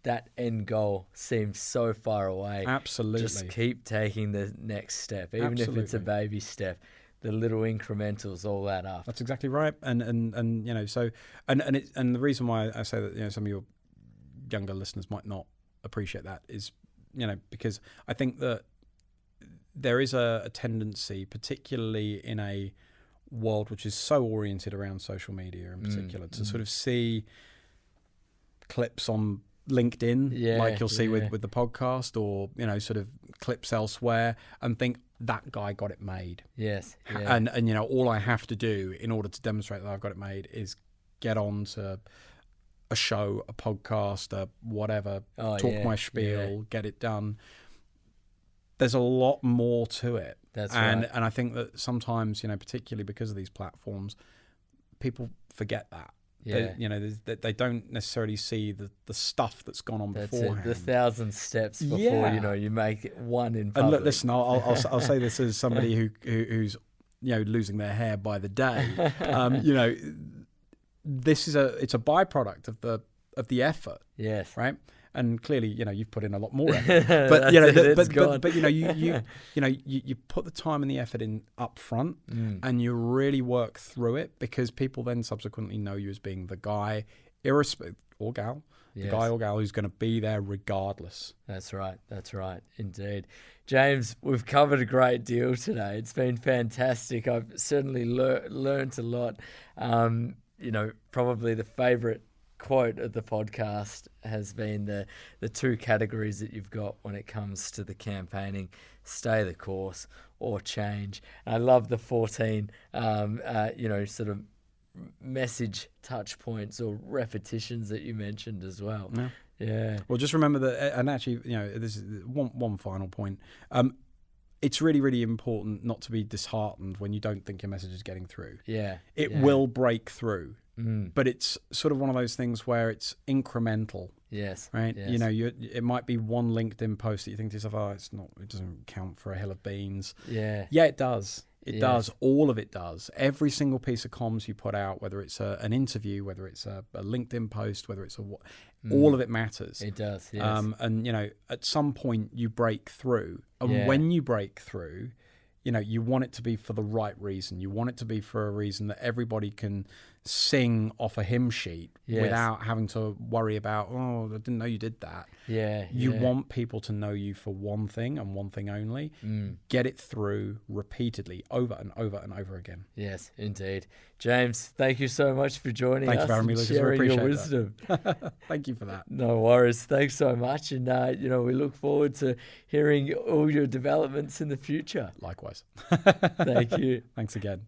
that end goal seems so far away. Absolutely. Just keep taking the next step, even if it's a baby step. The little incrementals all add up. That's exactly right. And you know, so and the reason why I say that, you know, some of your younger listeners might not appreciate that is, you know, because I think that there is a tendency, particularly in a world which is so oriented around social media in particular, to sort of see clips on LinkedIn, like you'll see with the podcast, or, you know, sort of clips elsewhere, and think that guy got it made. Yes. And you know, all I have to do in order to demonstrate that I've got it made is get on to a show, a podcast, whatever, talk my spiel, get it done. There's a lot more to it. That's right. And I think that sometimes, you know, particularly because of these platforms, people forget that. Yeah. They don't necessarily see the stuff that's gone on beforehand. The 1,000 steps before you make one in public. And look, listen, I'll say this as somebody who's, you know, losing their hair by the day. You know, this is it's a byproduct of the effort. Yes. Right. And clearly, you know, you've put in a lot more effort. But you know, but you know, you put the time and the effort in up front, and you really work through it, because people then subsequently know you as being the guy, or gal, the guy or gal who's going to be there regardless. That's right. That's right. Indeed. James, we've covered a great deal today. It's been fantastic. I've certainly learned a lot. You know, probably the favorite quote of the podcast has been the two categories that you've got when it comes to the campaigning: stay the course or change. And I love the 14 you know, sort of message touch points or repetitions that you mentioned as well. Yeah. Well, just remember that, and actually, you know, this is one final point. It's really, really important not to be disheartened when you don't think your message is getting through. It will break through. But it's sort of one of those things where it's incremental. Yes. Right. Yes. You know, it might be one LinkedIn post that you think to yourself, it doesn't count for a hill of beans. Yeah. Yeah, it does. It does. All of it does. Every single piece of comms you put out, whether it's an interview, whether it's a LinkedIn post, whether it's all of it matters. It does. Yes. And you know, at some point you break through, and when you break through, you know, you want it to be for the right reason. You want it to be for a reason that everybody can sing off a hymn sheet Yes. without having to worry about, oh, I didn't know you did that. Yeah. You want people to know you for one thing and one thing only. Get it through repeatedly over and over and over again. Yes, indeed. James, thank you so much for joining us Thank you for having me, and Lucas. I sharing your appreciate wisdom. Thank you for that. No worries. Thanks so much. And, we look forward to hearing all your developments in the future. Likewise. Thank you. Thanks again.